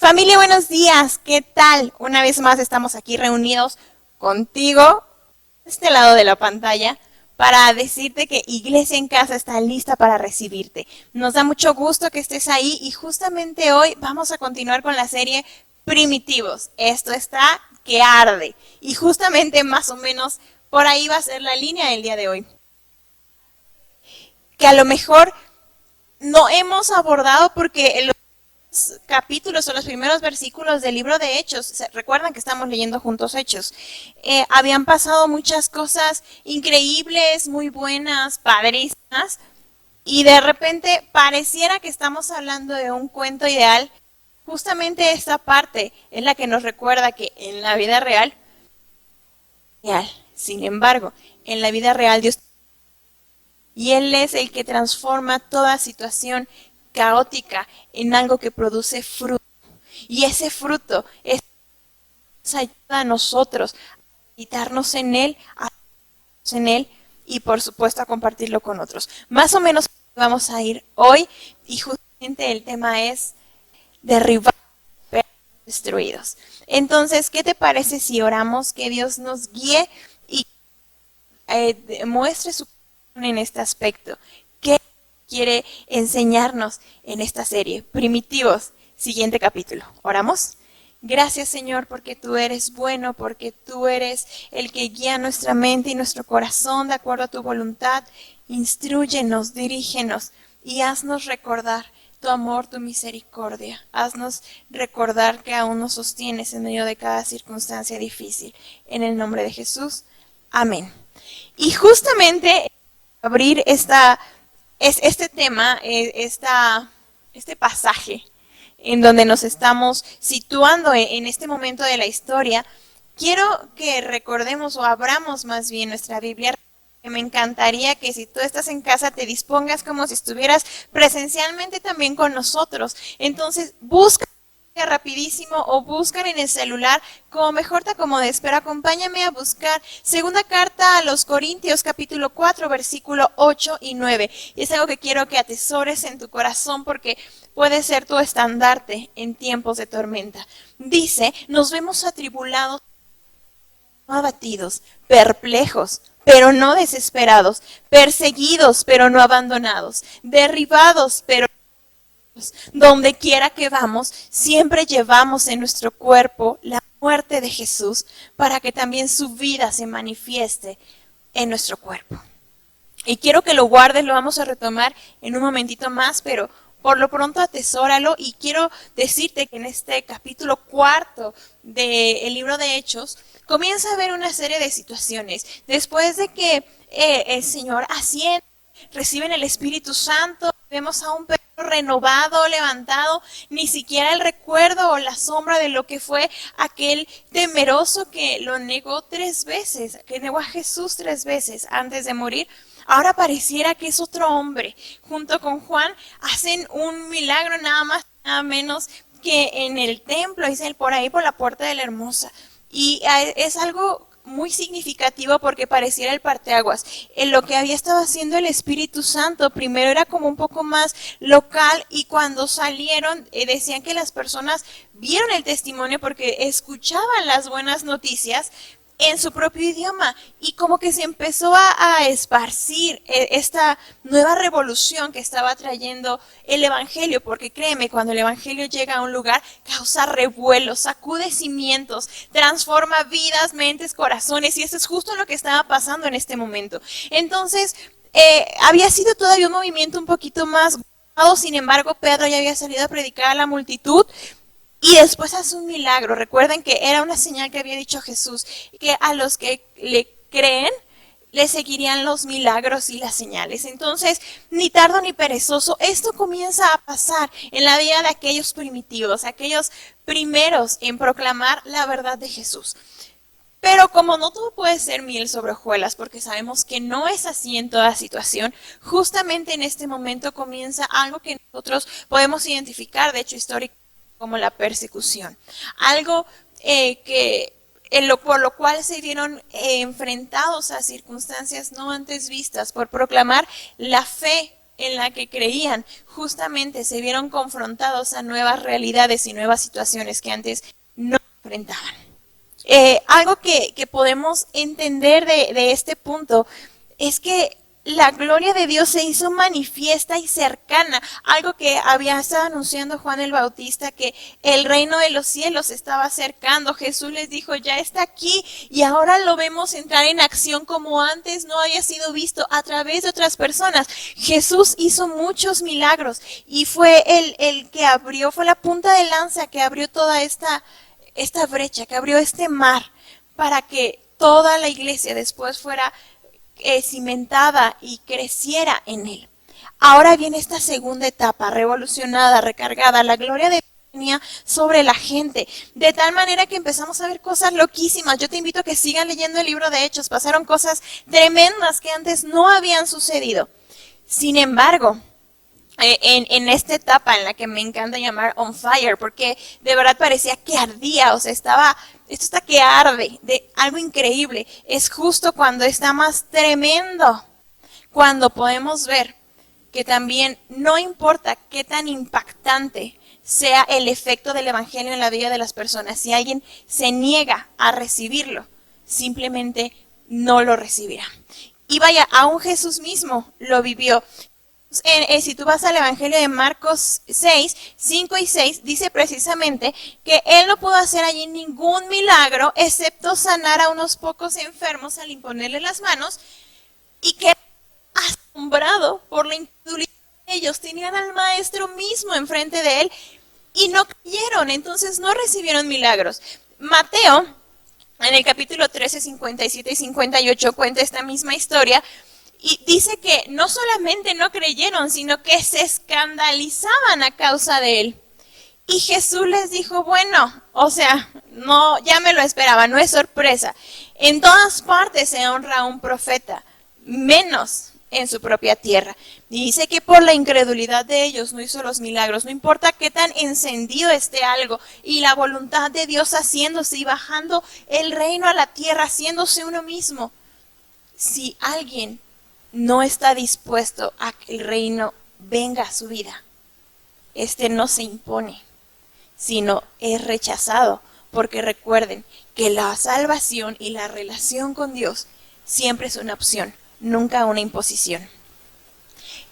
Familia, buenos días. ¿Qué tal? Una vez más estamos aquí reunidos contigo, este lado de la pantalla, para decirte que Iglesia en Casa está lista para recibirte. Nos da mucho gusto que estés ahí y justamente hoy vamos a continuar con la serie Primitivos. Esto está que arde y justamente más o menos por ahí va a ser la línea del día de hoy. Que a lo mejor no hemos abordado porque capítulos o los primeros versículos del libro de Hechos, recuerdan que estamos leyendo juntos Hechos, habían pasado muchas cosas increíbles, muy buenas, padrísimas, y de repente pareciera que estamos hablando de un cuento ideal. Justamente esta parte es la que nos recuerda que en la vida real, sin embargo, en la vida real Dios, y Él es el que transforma toda situación caótica en algo que produce fruto. Y ese fruto nos ayuda a nosotros a meditarnos en él, y por supuesto a compartirlo con otros. Más o menos vamos a ir hoy y justamente el tema es derribar destruidos. Entonces, ¿qué te parece si oramos que Dios nos guíe y muestre su en este aspecto? ¿Qué quiere enseñarnos en esta serie? Primitivos, siguiente capítulo. ¿Oramos? Gracias, Señor, porque tú eres bueno, porque tú eres el que guía nuestra mente y nuestro corazón de acuerdo a tu voluntad. Instrúyenos, dirígenos y haznos recordar tu amor, tu misericordia. Haznos recordar que aún nos sostienes en medio de cada circunstancia difícil. En el nombre de Jesús. Amén. Y justamente abrir este tema, este pasaje en donde nos estamos situando en este momento de la historia, quiero que recordemos o abramos más bien nuestra Biblia. Me encantaría que si tú estás en casa te dispongas como si estuvieras presencialmente también con nosotros. Entonces busca rapidísimo o buscan en el celular como mejor te acomodes, pero acompáñame a buscar segunda carta a los Corintios capítulo 4 versículo 8 y 9. Y es algo que quiero que atesores en tu corazón porque puede ser tu estandarte en tiempos de tormenta. Dice, nos vemos atribulados, no abatidos, perplejos, pero no desesperados, perseguidos, pero no abandonados, derribados, pero donde quiera que vamos, siempre llevamos en nuestro cuerpo la muerte de Jesús para que también su vida se manifieste en nuestro cuerpo. Y quiero que lo guardes, lo vamos a retomar en un momentito más, pero por lo pronto atesóralo y quiero decirte que en este capítulo 4 del libro de Hechos comienza a haber una serie de situaciones. Después de que el Señor asciende, reciben el Espíritu Santo, vemos a un Pedro renovado, levantado, ni siquiera el recuerdo o la sombra de lo que fue aquel temeroso que lo negó 3 veces, que negó a Jesús 3 veces antes de morir. Ahora pareciera que es otro hombre. Junto con Juan hacen un milagro nada más, nada menos que en el templo, dicen por ahí por la puerta de la Hermosa. Y es algo muy significativo porque pareciera el parteaguas. En lo que había estado haciendo el Espíritu Santo, primero era como un poco más local y cuando salieron decían que las personas vieron el testimonio porque escuchaban las buenas noticias en su propio idioma y como que se empezó a esparcir esta nueva revolución que estaba trayendo el evangelio, porque créeme, cuando el evangelio llega a un lugar causa revuelos, sacude cimientos, transforma vidas, mentes, corazones, y eso es justo lo que estaba pasando en este momento. Entonces había sido todavía un movimiento un poquito más, sin embargo Pedro ya había salido a predicar a la multitud. Y después hace un milagro. Recuerden que era una señal que había dicho Jesús, que a los que le creen, le seguirían los milagros y las señales. Entonces, ni tardo ni perezoso, esto comienza a pasar en la vida de aquellos primitivos, aquellos primeros en proclamar la verdad de Jesús. Pero como no todo puede ser miel sobre hojuelas, porque sabemos que no es así en toda situación, justamente en este momento comienza algo que nosotros podemos identificar, de hecho histórico, como la persecución. Algo por lo cual se vieron enfrentados a circunstancias no antes vistas por proclamar la fe en la que creían, justamente se vieron confrontados a nuevas realidades y nuevas situaciones que antes no enfrentaban. Algo que podemos entender de este punto es que la gloria de Dios se hizo manifiesta y cercana, algo que había estado anunciando Juan el Bautista, que el reino de los cielos se estaba acercando. Jesús les dijo, ya está aquí, y ahora lo vemos entrar en acción como antes no había sido visto a través de otras personas. Jesús hizo muchos milagros y fue el que abrió, fue la punta de lanza que abrió toda esta brecha, que abrió este mar para que toda la iglesia después fuera cimentada y creciera en él. Ahora viene esta segunda etapa, revolucionada, recargada, la gloria de Dios venía sobre la gente, de tal manera que empezamos a ver cosas loquísimas. Yo te invito a que sigan leyendo el libro de Hechos, pasaron cosas tremendas que antes no habían sucedido. Sin embargo, en esta etapa en la que me encanta llamar on fire, porque de verdad parecía que ardía, o sea, esto está que arde, de algo increíble. Es justo cuando está más tremendo, cuando podemos ver que también no importa qué tan impactante sea el efecto del evangelio en la vida de las personas, si alguien se niega a recibirlo, simplemente no lo recibirá. Y vaya, aún Jesús mismo lo vivió. Si tú vas al Evangelio de Marcos 6, 5 y 6, dice precisamente que él no pudo hacer allí ningún milagro excepto sanar a unos pocos enfermos al imponerle las manos, y que asombrado por la incredulidad de ellos, tenían al maestro mismo enfrente de él y no creyeron, entonces no recibieron milagros. Mateo, en el capítulo 13, 57 y 58, cuenta esta misma historia. Y dice que no solamente no creyeron, sino que se escandalizaban a causa de él. Y Jesús les dijo, bueno, o sea, no, ya me lo esperaba, no es sorpresa. En todas partes se honra a un profeta, menos en su propia tierra. Y dice que por la incredulidad de ellos no hizo los milagros. No importa qué tan encendido esté algo, y la voluntad de Dios haciéndose y bajando el reino a la tierra, haciéndose uno mismo. Si alguien no está dispuesto a que el reino venga a su vida, este no se impone, sino es rechazado, porque recuerden que la salvación y la relación con Dios siempre es una opción, nunca una imposición.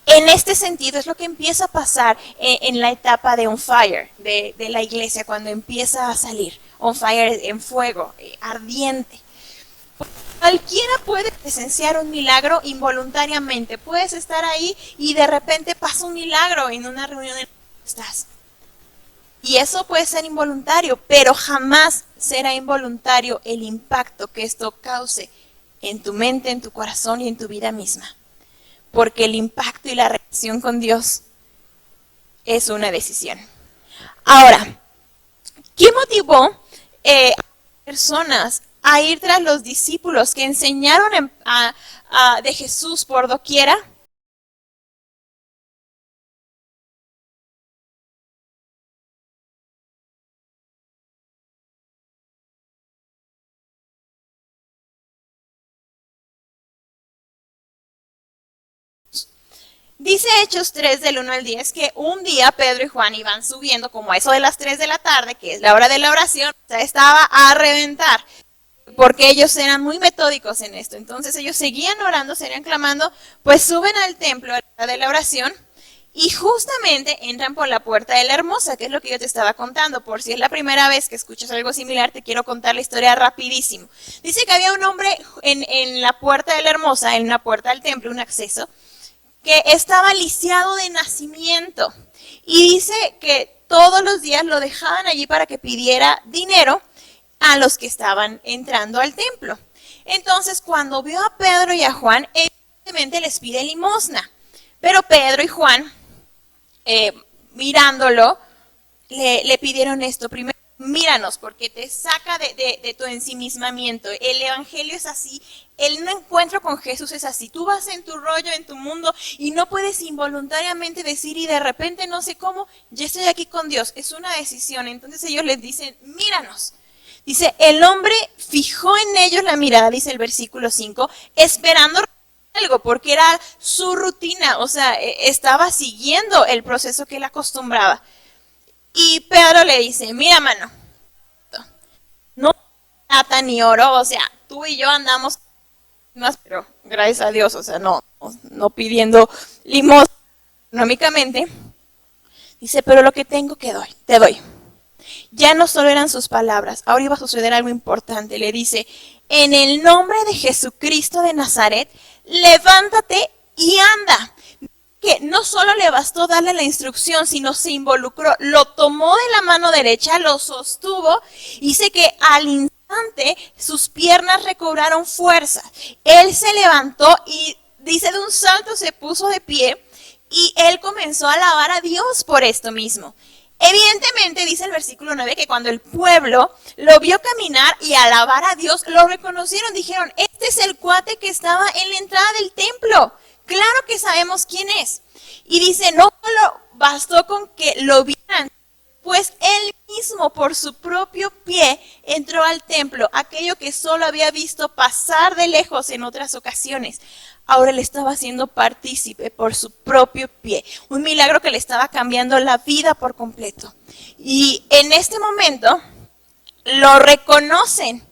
En este sentido es lo que empieza a pasar en la etapa de on fire de la iglesia, cuando empieza a salir on fire, en fuego, ardiente. Cualquiera puede presenciar un milagro involuntariamente. Puedes estar ahí y de repente pasa un milagro en una reunión en la que estás. Y eso puede ser involuntario, pero jamás será involuntario el impacto que esto cause en tu mente, en tu corazón y en tu vida misma. Porque el impacto y la relación con Dios es una decisión. Ahora, ¿qué motivó a personas a ir tras los discípulos que enseñaron de Jesús por doquiera? Dice Hechos 3 del 1 al 10 que un día Pedro y Juan iban subiendo como a eso de las 3 de la tarde, que es la hora de la oración, o sea, estaba a reventar, porque ellos eran muy metódicos en esto. Entonces ellos seguían orando, seguían clamando, pues suben al templo a la hora de la oración y justamente entran por la puerta de la Hermosa, que es lo que yo te estaba contando. Por si es la primera vez que escuchas algo similar, te quiero contar la historia rapidísimo. Dice que había un hombre en la puerta de la Hermosa, en una puerta del templo, un acceso, que estaba lisiado de nacimiento, y dice que todos los días lo dejaban allí para que pidiera dinero a los que estaban entrando al templo. Entonces, cuando vio a Pedro y a Juan, evidentemente les pide limosna, pero Pedro y Juan, mirándolo, le pidieron esto: primero, míranos, porque te saca de tu ensimismamiento. El evangelio es así, el no encuentro con Jesús es así. Tú vas en tu rollo, en tu mundo, y no puedes involuntariamente decir, y de repente no sé cómo, ya estoy aquí con Dios. Es una decisión. Entonces ellos les dicen, míranos. Dice, el hombre fijó en ellos la mirada, dice el versículo 5, esperando algo, porque era su rutina, o sea, estaba siguiendo el proceso que él acostumbraba. Y Pedro le dice, mira, mano, no plata ni oro, o sea, tú y yo andamos más, pero gracias a Dios, o sea, no pidiendo limosna económicamente. Dice, pero lo que tengo que te doy. Ya no solo eran sus palabras, ahora iba a suceder algo importante. Le dice, en el nombre de Jesucristo de Nazaret, levántate y anda. Que no solo le bastó darle la instrucción, sino se involucró, lo tomó de la mano derecha, lo sostuvo, y dice que al instante sus piernas recobraron fuerza. Él se levantó y dice de un salto se puso de pie y él comenzó a alabar a Dios por esto mismo. Evidentemente dice el versículo 9 que cuando el pueblo lo vio caminar y alabar a Dios, lo reconocieron, dijeron, este es el cuate que estaba en la entrada del templo. Claro que sabemos quién es. Y dice, no solo bastó con que lo vieran, pues él mismo por su propio pie entró al templo, aquello que solo había visto pasar de lejos en otras ocasiones. Ahora le estaba haciendo partícipe por su propio pie. Un milagro que le estaba cambiando la vida por completo. Y en este momento lo reconocen.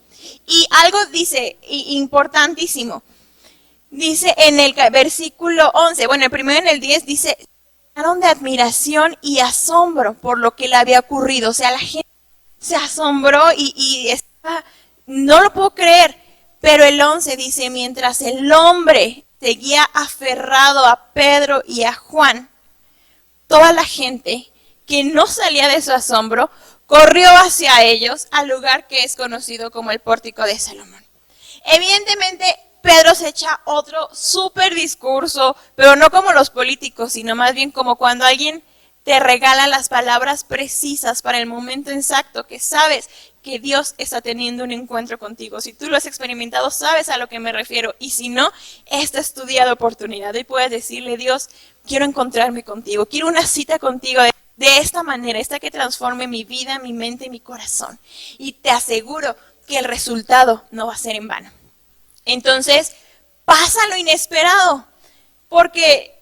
Y algo dice importantísimo. Dice en el versículo 11, bueno, el primero en el 10 dice, de admiración y asombro por lo que le había ocurrido. O sea, la gente se asombró y estaba, no lo puedo creer. Pero el 11 dice, mientras el hombre seguía aferrado a Pedro y a Juan, toda la gente que no salía de su asombro corrió hacia ellos al lugar que es conocido como el Pórtico de Salomón. Evidentemente, Pedro se echa otro súper discurso, pero no como los políticos, sino más bien como cuando alguien te regala las palabras precisas para el momento exacto, que sabes que Dios está teniendo un encuentro contigo. Si tú lo has experimentado, sabes a lo que me refiero. Y si no, esta es tu día de oportunidad. Y puedes decirle, Dios, quiero encontrarme contigo. Quiero una cita contigo de esta manera, esta que transforme mi vida, mi mente y mi corazón. Y te aseguro que el resultado no va a ser en vano. Entonces, pasa lo inesperado. Porque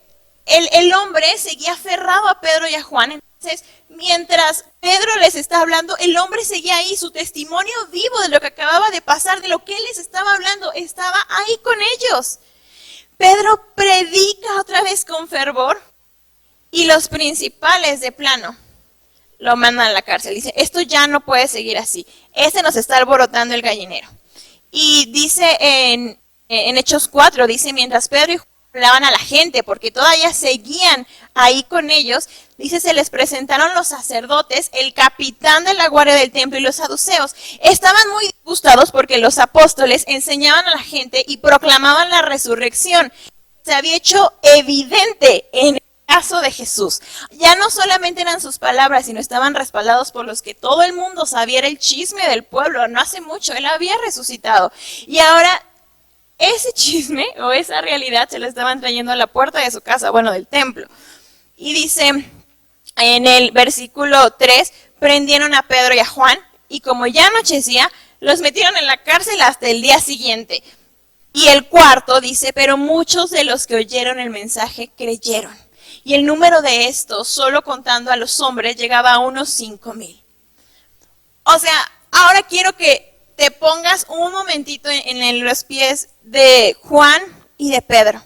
el hombre seguía aferrado a Pedro y a Juan. Entonces, mientras Pedro les está hablando, el hombre seguía ahí, su testimonio vivo de lo que acababa de pasar, de lo que él les estaba hablando, estaba ahí con ellos. Pedro predica otra vez con fervor y los principales de plano lo mandan a la cárcel. Dice, esto ya no puede seguir así. Nos está alborotando el gallinero. Y dice en Hechos 4, dice, mientras Pedro y Juan hablaban a la gente, porque todavía seguían ahí con ellos, dice, se les presentaron los sacerdotes, el capitán de la guardia del templo y los saduceos. Estaban muy disgustados porque los apóstoles enseñaban a la gente y proclamaban la resurrección. Se había hecho evidente en el caso de Jesús. Ya no solamente eran sus palabras, sino estaban respaldados por los que todo el mundo sabía, era el chisme del pueblo. No hace mucho, él había resucitado. Y ahora ese chisme o esa realidad se lo estaban trayendo a la puerta de su casa, bueno, del templo. Y dice en el versículo 3, prendieron a Pedro y a Juan y como ya anochecía, los metieron en la cárcel hasta el día siguiente. Y el cuarto dice, pero muchos de los que oyeron el mensaje creyeron. Y el número de estos, solo contando a los hombres, llegaba a unos 5,000. O sea, ahora quiero que te pongas un momentito en los pies de Juan y de Pedro.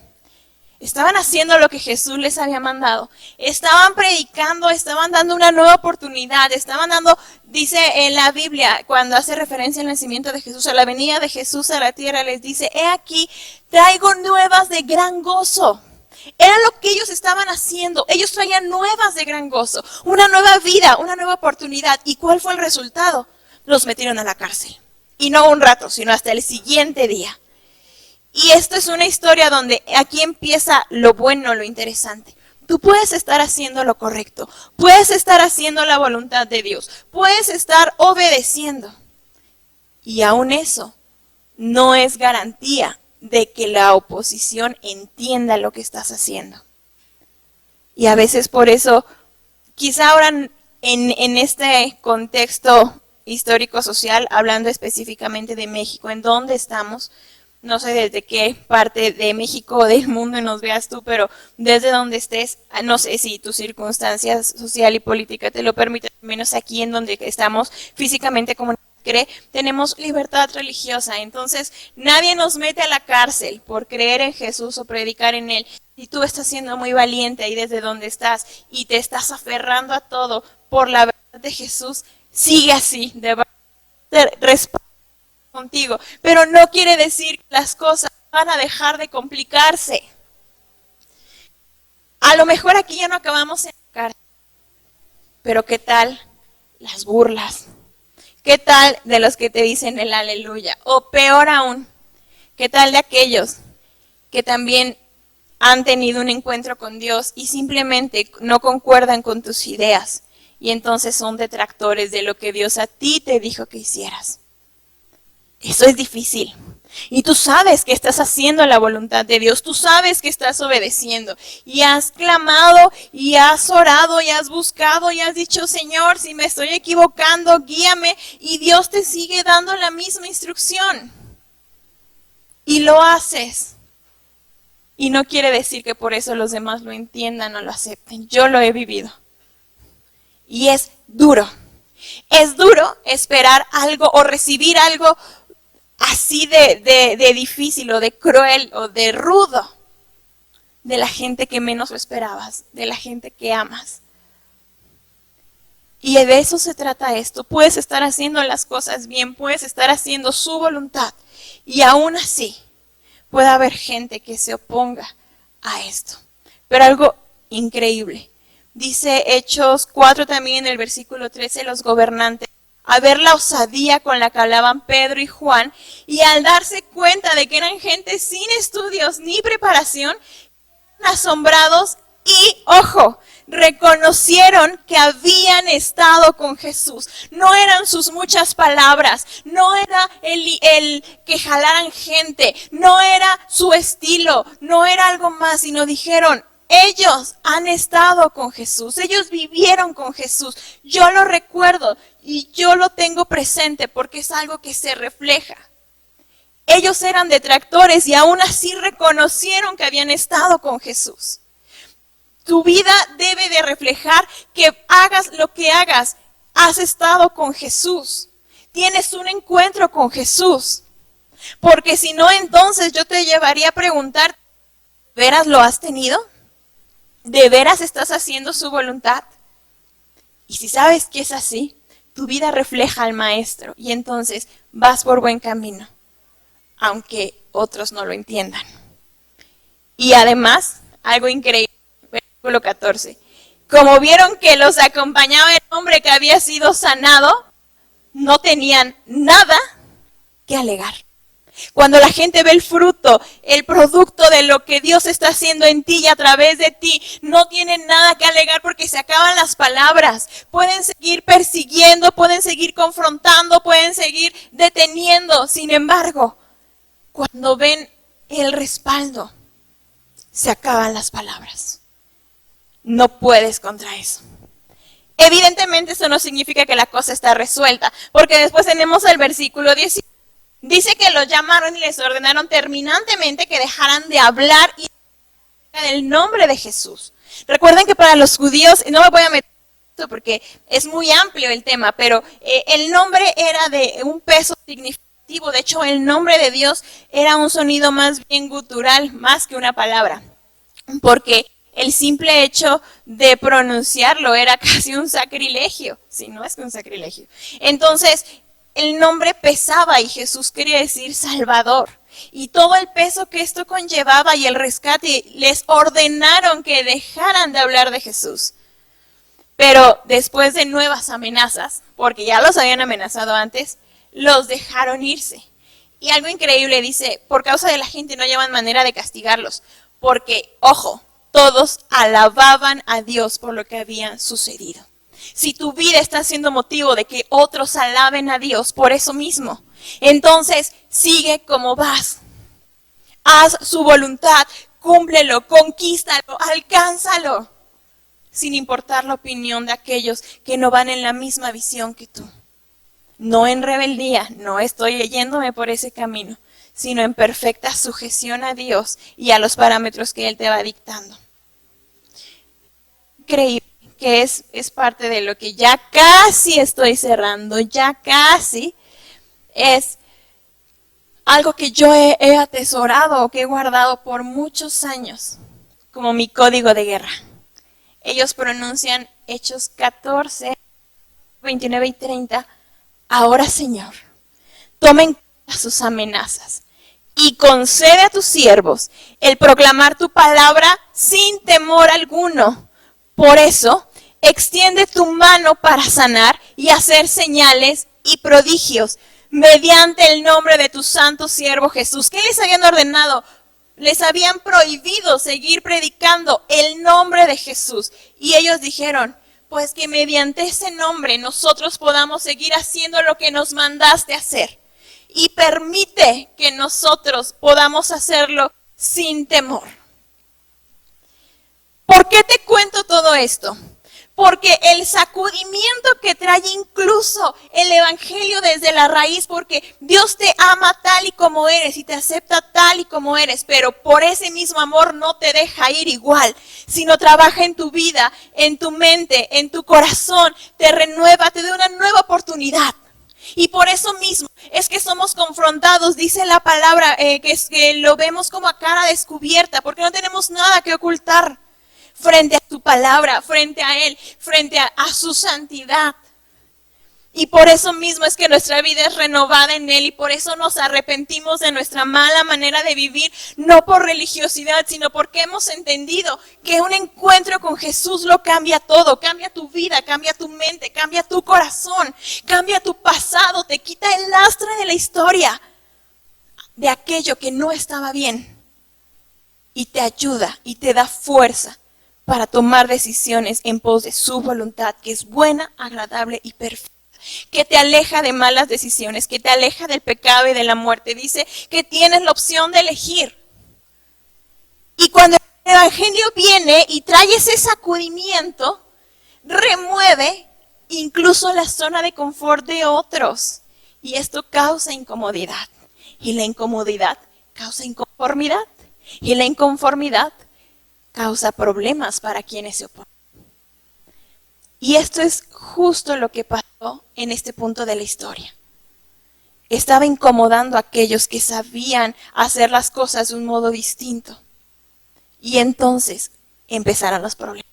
Estaban haciendo lo que Jesús les había mandado. Estaban predicando, estaban dando una nueva oportunidad. Estaban dando, dice en la Biblia, cuando hace referencia al nacimiento de Jesús, a la venida de Jesús a la tierra, les dice, he aquí, traigo nuevas de gran gozo. Era lo que ellos estaban haciendo. Ellos traían nuevas de gran gozo. Una nueva vida, una nueva oportunidad. ¿Y cuál fue el resultado? Los metieron a la cárcel. Y no un rato, sino hasta el siguiente día. Y esto es una historia donde aquí empieza lo bueno, lo interesante. Tú puedes estar haciendo lo correcto, puedes estar haciendo la voluntad de Dios, puedes estar obedeciendo. Y aún eso no es garantía de que la oposición entienda lo que estás haciendo. Y a veces por eso, quizá ahora en este contexto histórico-social, hablando específicamente de México, en donde estamos, no sé desde qué parte de México o del mundo nos veas tú, pero desde donde estés, no sé si tu circunstancia social y política te lo permiten, al menos aquí en donde estamos físicamente como cree, tenemos libertad religiosa. Entonces, nadie nos mete a la cárcel por creer en Jesús o predicar en Él. Si tú estás siendo muy valiente ahí desde donde estás y te estás aferrando a todo por la verdad de Jesús, sigue así, de verdad, respaldo contigo. Pero no quiere decir que las cosas van a dejar de complicarse. A lo mejor aquí ya no acabamos en la cárcel, pero ¿qué tal las burlas? ¿Qué tal de los que te dicen el aleluya? O peor aún, ¿qué tal de aquellos que también han tenido un encuentro con Dios y simplemente no concuerdan con tus ideas y entonces son detractores de lo que Dios a ti te dijo que hicieras? Eso es difícil. Y tú sabes que estás haciendo la voluntad de Dios, tú sabes que estás obedeciendo y has clamado y has orado y has buscado y has dicho, Señor, si me estoy equivocando, guíame, y Dios te sigue dando la misma instrucción. Y lo haces. Y no quiere decir que por eso los demás lo entiendan o lo acepten. Yo lo he vivido. Y es duro. Es duro esperar algo o recibir algo así de difícil o de cruel o de rudo de la gente que menos lo esperabas, de la gente que amas. Y de eso se trata esto. Puedes estar haciendo las cosas bien, puedes estar haciendo su voluntad y aún así puede haber gente que se oponga a esto. Pero algo increíble. Dice Hechos 4 también en el versículo 13, los gobernantes, a ver la osadía con la que hablaban Pedro y Juan, y al darse cuenta de que eran gente sin estudios ni preparación, asombrados y, ojo, reconocieron que habían estado con Jesús. No eran sus muchas palabras, no era el que jalaran gente, no era su estilo, no era algo más, sino dijeron, ellos han estado con Jesús, ellos vivieron con Jesús. Yo lo recuerdo y yo lo tengo presente porque es algo que se refleja. Ellos eran detractores y aún así reconocieron que habían estado con Jesús. Tu vida debe de reflejar que hagas lo que hagas, has estado con Jesús. Tienes un encuentro con Jesús. Porque si no, entonces yo te llevaría a preguntar, ¿de veras lo has tenido? ¿De veras estás haciendo su voluntad? Y si sabes que es así, tu vida refleja al Maestro y entonces vas por buen camino, aunque otros no lo entiendan. Y además, algo increíble, versículo 14. Como vieron que los acompañaba el hombre que había sido sanado, no tenían nada que alegar. Cuando la gente ve el fruto, el producto de lo que Dios está haciendo en ti y a través de ti, no tienen nada que alegar porque se acaban las palabras. Pueden seguir persiguiendo, pueden seguir confrontando, pueden seguir deteniendo. Sin embargo, cuando ven el respaldo, se acaban las palabras. No puedes contra eso. Evidentemente eso no significa que la cosa está resuelta, porque después tenemos el versículo 10. Dice que los llamaron y les ordenaron terminantemente que dejaran de hablar y del nombre de Jesús. Recuerden que para los judíos, no me voy a meter en esto porque es muy amplio el tema, pero el nombre era de un peso significativo. De hecho, el nombre de Dios era un sonido más bien gutural, más que una palabra, porque el simple hecho de pronunciarlo era casi un sacrilegio, si no es que un sacrilegio. Entonces, el nombre pesaba y Jesús quería decir Salvador. Y todo el peso que esto conllevaba y el rescate, les ordenaron que dejaran de hablar de Jesús. Pero después de nuevas amenazas, porque ya los habían amenazado antes, los dejaron irse. Y algo increíble dice, por causa de la gente no llevan manera de castigarlos, porque, ojo, todos alababan a Dios por lo que había sucedido. Si tu vida está siendo motivo de que otros alaben a Dios por eso mismo, entonces sigue como vas. Haz su voluntad, cúmplelo, conquístalo, alcánzalo, sin importar la opinión de aquellos que no van en la misma visión que tú. No en rebeldía, no estoy yéndome por ese camino, sino en perfecta sujeción a Dios y a los parámetros que Él te va dictando. Increíble, que es parte de lo que ya casi estoy cerrando, ya casi es algo que yo he atesorado o que he guardado por muchos años como mi código de guerra. Ellos pronuncian Hechos 14, 29 y 30. Ahora, Señor, toma en cuenta sus amenazas y concede a tus siervos el proclamar tu palabra sin temor alguno. Por eso, extiende tu mano para sanar y hacer señales y prodigios mediante el nombre de tu santo siervo Jesús. ¿Qué les habían ordenado? Les habían prohibido seguir predicando el nombre de Jesús. Y ellos dijeron, pues que mediante ese nombre nosotros podamos seguir haciendo lo que nos mandaste hacer. Y permite que nosotros podamos hacerlo sin temor. ¿Por qué te cuento todo esto? Porque el sacudimiento que trae incluso el evangelio desde la raíz, porque Dios te ama tal y como eres y te acepta tal y como eres, pero por ese mismo amor no te deja ir igual, sino trabaja en tu vida, en tu mente, en tu corazón, te renueva, te da una nueva oportunidad. Y por eso mismo es que somos confrontados, dice la palabra, que lo vemos como a cara descubierta, porque no tenemos nada que ocultar frente a su palabra, frente a Él, frente a su santidad. Y por eso mismo es que nuestra vida es renovada en Él y por eso nos arrepentimos de nuestra mala manera de vivir, no por religiosidad, sino porque hemos entendido que un encuentro con Jesús lo cambia todo, cambia tu vida, cambia tu mente, cambia tu corazón, cambia tu pasado, te quita el lastre de la historia, de aquello que no estaba bien y te ayuda y te da fuerza para tomar decisiones en pos de su voluntad, que es buena, agradable y perfecta, que te aleja de malas decisiones, que te aleja del pecado y de la muerte. Dice que tienes la opción de elegir. Y cuando el evangelio viene y trae ese sacudimiento, remueve incluso la zona de confort de otros. Y esto causa incomodidad. Y la incomodidad causa inconformidad. Y la inconformidad causa problemas para quienes se oponen. Y esto es justo lo que pasó en este punto de la historia. Estaba incomodando a aquellos que sabían hacer las cosas de un modo distinto. Y entonces empezaron los problemas.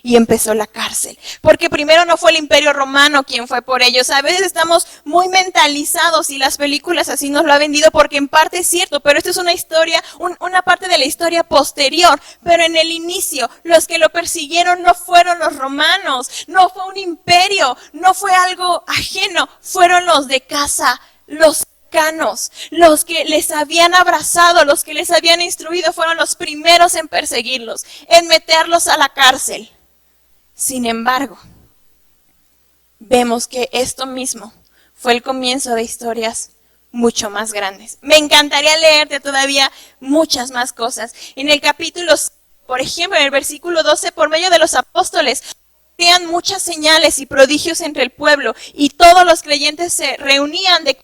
Y empezó la cárcel. Porque primero no fue el Imperio Romano quien fue por ellos. A veces estamos muy mentalizados y las películas así nos lo han vendido porque en parte es cierto, pero esto es una historia, una parte de la historia posterior. Pero en el inicio, los que lo persiguieron no fueron los romanos, no fue un imperio, no fue algo ajeno, fueron los de casa, los cercanos, los que les habían abrazado, los que les habían instruido, fueron los primeros en perseguirlos, en meterlos a la cárcel. Sin embargo, vemos que esto mismo fue el comienzo de historias mucho más grandes. Me encantaría leerte todavía muchas más cosas. En el capítulo, por ejemplo, en el versículo 12, por medio de los apóstoles, hacían muchas señales y prodigios entre el pueblo y todos los creyentes se reunían de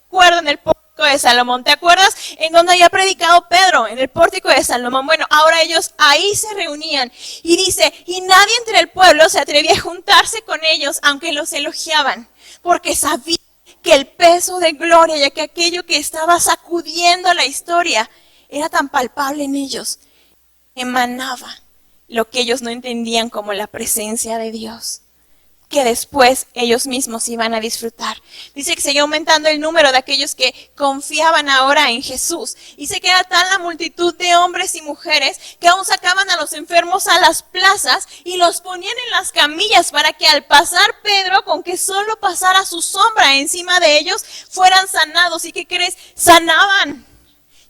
acuerdo en el pórtico de Salomón. ¿Te acuerdas en donde había predicado Pedro? En el pórtico de Salomón. Bueno, ahora ellos ahí se reunían. Y dice, y nadie entre el pueblo se atrevía a juntarse con ellos, aunque los elogiaban, porque sabían que el peso de gloria, ya que aquello que estaba sacudiendo la historia, era tan palpable en ellos, emanaba lo que ellos no entendían como la presencia de Dios, que después ellos mismos iban a disfrutar. Dice que seguía aumentando el número de aquellos que confiaban ahora en Jesús. Dice que era tal la multitud de hombres y mujeres que aún sacaban a los enfermos a las plazas y los ponían en las camillas para que al pasar Pedro, con que solo pasara su sombra encima de ellos, fueran sanados. ¿Y qué crees? Sanaban.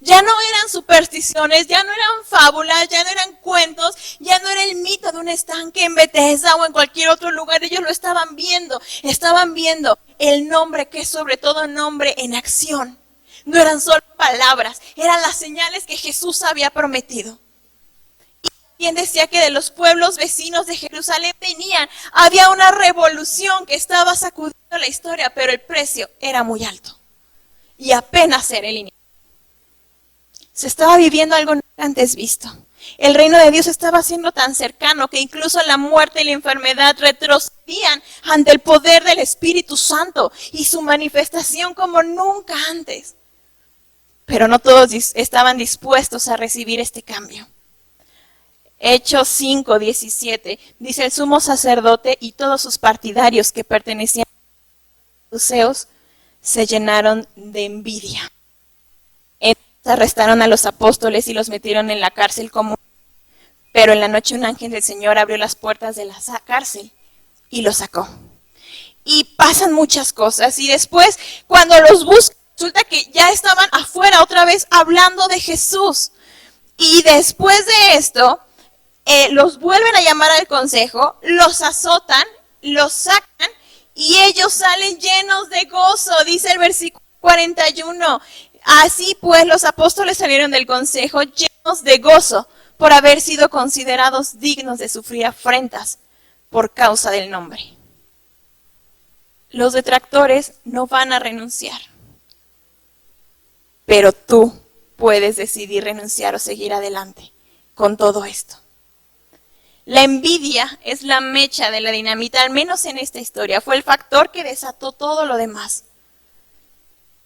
Ya no eran supersticiones, ya no eran fábulas, ya no eran cuentos, ya no era el mito de un estanque en Bethesda o en cualquier otro lugar. Ellos lo estaban viendo el nombre que es sobre todo nombre en acción. No eran solo palabras, eran las señales que Jesús había prometido. Y también decía que de los pueblos vecinos de Jerusalén había una revolución que estaba sacudiendo la historia, pero el precio era muy alto y apenas era el inicio. Se estaba viviendo algo nunca antes visto. El reino de Dios estaba siendo tan cercano que incluso la muerte y la enfermedad retrocedían ante el poder del Espíritu Santo y su manifestación como nunca antes. Pero no todos estaban dispuestos a recibir este cambio. Hechos 5:17 dice: el sumo sacerdote y todos sus partidarios que pertenecían a los saduceos se llenaron de envidia. Entonces arrestaron a los apóstoles y los metieron en la cárcel común. Pero en la noche un ángel del Señor abrió las puertas de la cárcel y los sacó. Y pasan muchas cosas. Y después, cuando los buscan, resulta que ya estaban afuera otra vez hablando de Jesús. Y después de esto, los vuelven a llamar al consejo, los azotan, los sacan y ellos salen llenos de gozo, dice el versículo 41. Así pues los apóstoles salieron del consejo llenos de gozo por haber sido considerados dignos de sufrir afrentas por causa del nombre. Los detractores no van a renunciar, pero tú puedes decidir renunciar o seguir adelante con todo esto. La envidia es la mecha de la dinamita, al menos en esta historia. Fue el factor que desató todo lo demás.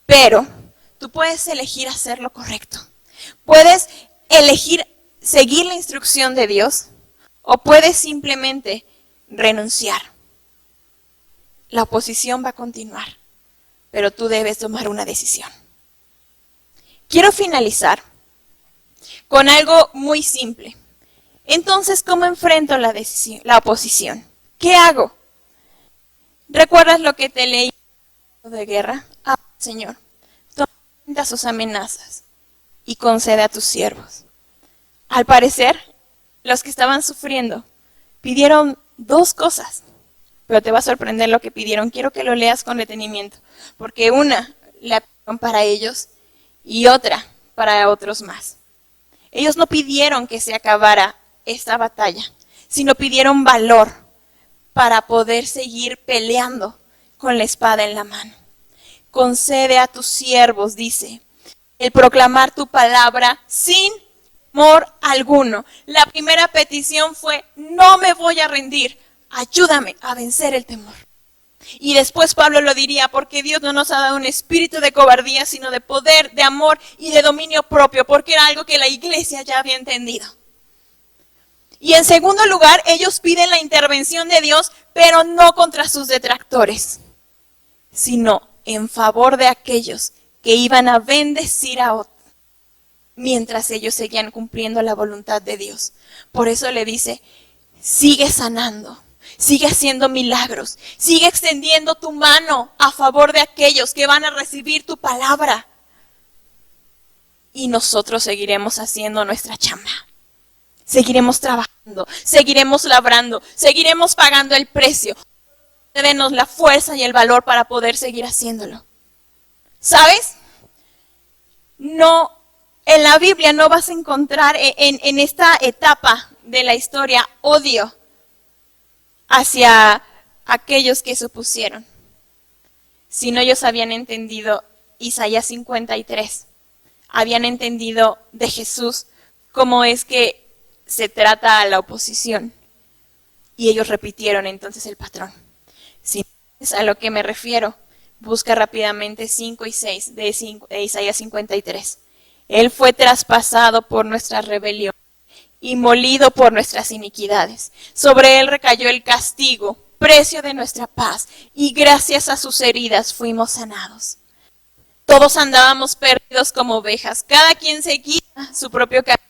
Pero tú puedes elegir hacer lo correcto. Puedes elegir seguir la instrucción de Dios o puedes simplemente renunciar. La oposición va a continuar, pero tú debes tomar una decisión. Quiero finalizar con algo muy simple. Entonces, ¿cómo enfrento la oposición? ¿Qué hago? ¿Recuerdas lo que te leí de guerra? Señor, toma en cuenta sus amenazas y concede a tus siervos. Al parecer, los que estaban sufriendo pidieron dos cosas, pero te va a sorprender lo que pidieron. Quiero que lo leas con detenimiento, porque una la pidieron para ellos y otra para otros más. Ellos no pidieron que se acabara esta batalla, sino pidieron valor para poder seguir peleando con la espada en la mano. Concede a tus siervos, dice, el proclamar tu palabra sin temor alguno. La primera petición fue: no me voy a rendir, ayúdame a vencer el temor. Y después Pablo lo diría: porque Dios no nos ha dado un espíritu de cobardía, sino de poder, de amor y de dominio propio, porque era algo que la iglesia ya había entendido. Y en segundo lugar, ellos piden la intervención de Dios, pero no contra sus detractores, sino en favor de aquellos que iban a bendecir a otros, mientras ellos seguían cumpliendo la voluntad de Dios. Por eso le dice: sigue sanando, sigue haciendo milagros, sigue extendiendo tu mano a favor de aquellos que van a recibir tu palabra. Y nosotros seguiremos haciendo nuestra chamba. Seguiremos trabajando, seguiremos labrando, seguiremos pagando el precio. Denos la fuerza y el valor para poder seguir haciéndolo. ¿Sabes? No, en la Biblia no vas a encontrar en esta etapa de la historia odio hacia aquellos que se opusieron, sino ellos habían entendido Isaías 53, habían entendido de Jesús cómo es que se trata a la oposición, y ellos repitieron entonces el patrón. Si es a lo que me refiero, busca rápidamente 5 y 6 de Isaías 53. Él fue traspasado por nuestra rebelión y molido por nuestras iniquidades. Sobre él recayó el castigo, precio de nuestra paz, y gracias a sus heridas fuimos sanados. Todos andábamos perdidos como ovejas, cada quien seguía su propio camino,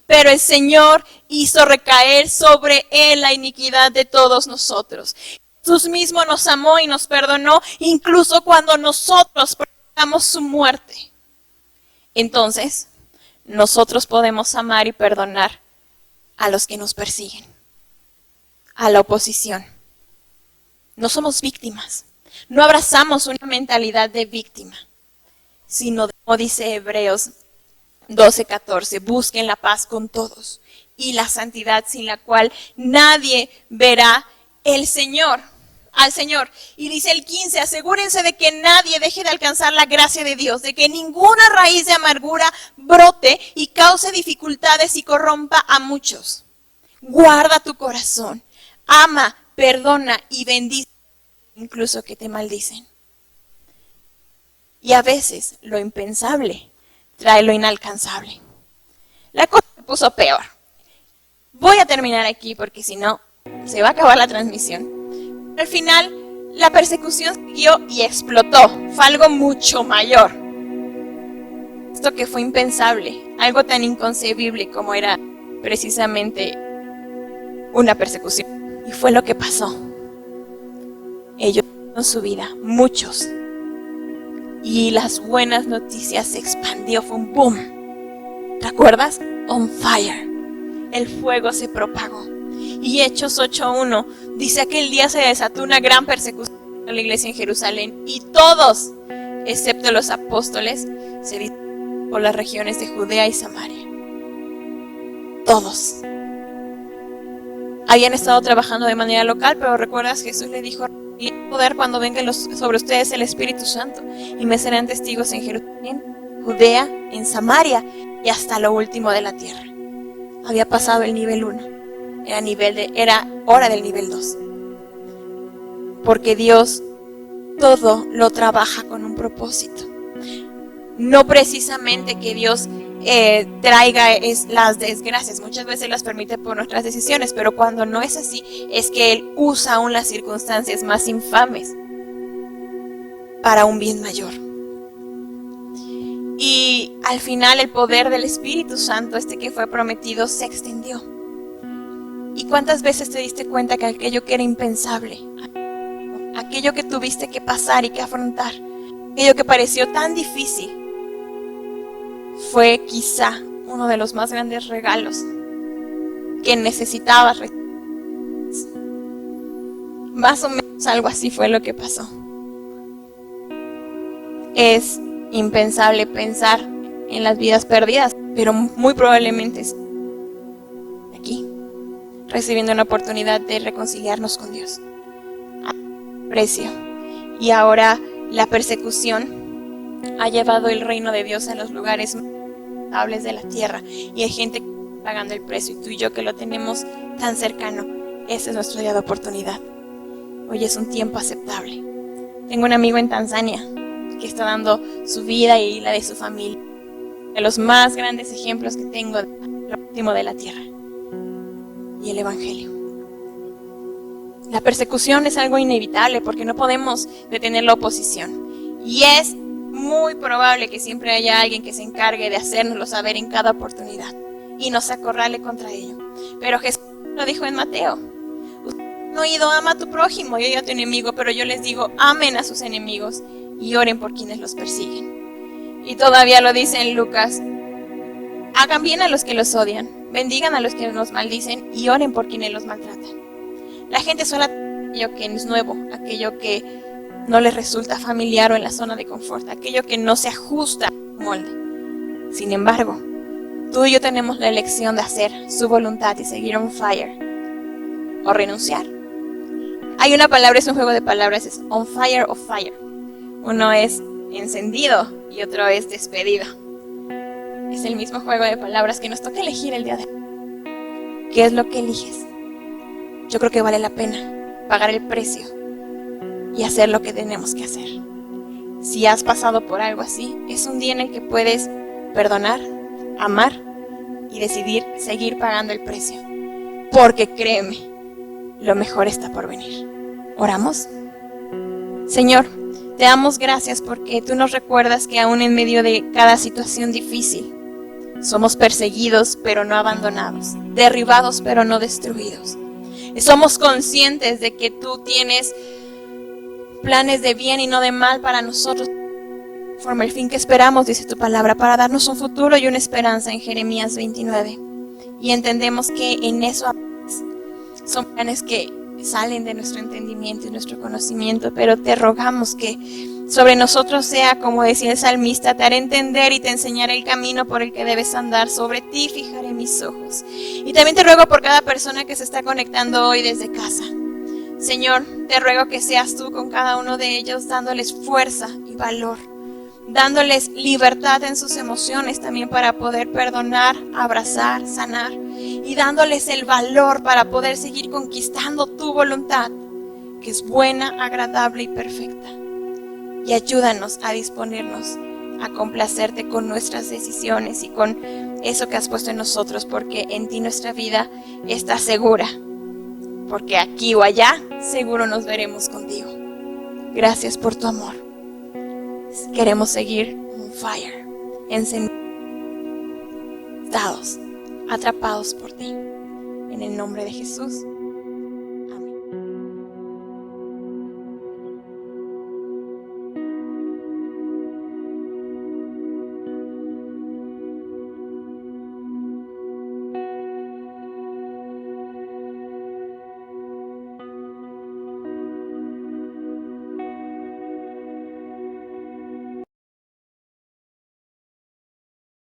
pero el Señor hizo recaer sobre él la iniquidad de todos nosotros. Jesús mismo nos amó y nos perdonó, incluso cuando nosotros provocamos su muerte. Entonces, nosotros podemos amar y perdonar a los que nos persiguen, a la oposición. No somos víctimas, no abrazamos una mentalidad de víctima, sino, como dice Hebreos 12:14, busquen la paz con todos y la santidad sin la cual nadie verá el Señor. al Señor. Y dice el 15, asegúrense de que nadie deje de alcanzar la gracia de Dios, de que ninguna raíz de amargura brote y cause dificultades y corrompa a muchos. Guarda tu corazón, ama, perdona y bendice, incluso que te maldicen. Y a veces lo impensable trae lo inalcanzable. La cosa se puso peor. Voy a terminar aquí porque si no, se va a acabar la transmisión. Al final, la persecución siguió y explotó. Fue algo mucho mayor. Esto que fue impensable, algo tan inconcebible como era precisamente una persecución. Y fue lo que pasó. Ellos dieron su vida, muchos. Y las buenas noticias se expandió, fue un boom. ¿Te acuerdas? On fire. El fuego se propagó. Y Hechos 8:1 dice: aquel día se desató una gran persecución a la iglesia en Jerusalén y todos, excepto los apóstoles, se dispersaron por las regiones de Judea y Samaria. Todos. Habían estado trabajando de manera local, pero recuerdas, Jesús le dijo: poder cuando venga sobre ustedes el Espíritu Santo, y me serán testigos en Jerusalén, Judea, en Samaria y hasta lo último de la tierra. Había pasado el nivel 1, era hora del nivel 2. Porque Dios todo lo trabaja con un propósito. No precisamente que Dios traiga las desgracias, muchas veces las permite por nuestras decisiones, pero cuando no es así, es que Él usa aún las circunstancias más infames para un bien mayor. Y al final el poder del Espíritu Santo, que fue prometido, se extendió. ¿Y cuántas veces te diste cuenta que aquello que era impensable, aquello que tuviste que pasar y que afrontar, aquello que pareció tan difícil, fue quizá uno de los más grandes regalos que necesitabas recibir? Más o menos algo así fue lo que pasó. Es impensable pensar en las vidas perdidas, pero muy probablemente aquí, recibiendo una oportunidad de reconciliarnos con Dios. Precio. Y ahora la persecución ha llevado el reino de Dios a los lugares más estables de la tierra, y hay gente pagando el precio, y tú y yo que lo tenemos tan cercano, ese es nuestro día de oportunidad. Hoy es un tiempo aceptable. Tengo un amigo en Tanzania que está dando su vida y la de su familia, de los más grandes ejemplos que tengo de lo último de la tierra y el Evangelio. La persecución es algo inevitable porque no podemos detener la oposición, y es muy probable que siempre haya alguien que se encargue de hacérnoslo saber en cada oportunidad y nos acorrale contra ello. Pero Jesús lo dijo en Mateo: no he oído, ama a tu prójimo y odia a tu enemigo, pero yo les digo, amen a sus enemigos y oren por quienes los persiguen. Y todavía lo dice en Lucas: hagan bien a los que los odian, bendigan a los que nos maldicen y oren por quienes los maltratan. La gente suele aquello que es nuevo, aquello que no les resulta familiar o en la zona de confort, aquello que no se ajusta al molde. Sin embargo, tú y yo tenemos la elección de hacer su voluntad y seguir on fire o renunciar. Hay una palabra, es un juego de palabras, es on fire o fire. Uno es encendido y otro es despedido. Es el mismo juego de palabras que nos toca elegir el día de hoy. ¿Qué es lo que eliges? Yo creo que vale la pena pagar el precio y hacer lo que tenemos que hacer. Si has pasado por algo así, es un día en el que puedes perdonar, amar y decidir seguir pagando el precio. Porque créeme, lo mejor está por venir. ¿Oramos? Señor, te damos gracias porque tú nos recuerdas que aún en medio de cada situación difícil, somos perseguidos pero no abandonados, derribados pero no destruidos. Somos conscientes de que tú tienes planes de bien y no de mal para nosotros, conforme el fin que esperamos, dice tu palabra, para darnos un futuro y una esperanza en Jeremías 29. Y entendemos que en eso son planes que salen de nuestro entendimiento y nuestro conocimiento, pero te rogamos que sobre nosotros sea, como decía el salmista, te haré entender y te enseñaré el camino por el que debes andar, sobre ti fijaré mis ojos. Y también te ruego por cada persona que se está conectando hoy desde casa. Señor, te ruego que seas tú con cada uno de ellos, dándoles fuerza y valor, dándoles libertad en sus emociones también para poder perdonar, abrazar, sanar, y dándoles el valor para poder seguir conquistando tu voluntad, que es buena, agradable y perfecta. Y ayúdanos a disponernos a complacerte con nuestras decisiones y con eso que has puesto en nosotros, porque en ti nuestra vida está segura, porque aquí o allá seguro nos veremos contigo. Gracias por tu amor. Queremos seguir on fire, encendidos, atrapados por ti. En el nombre de Jesús.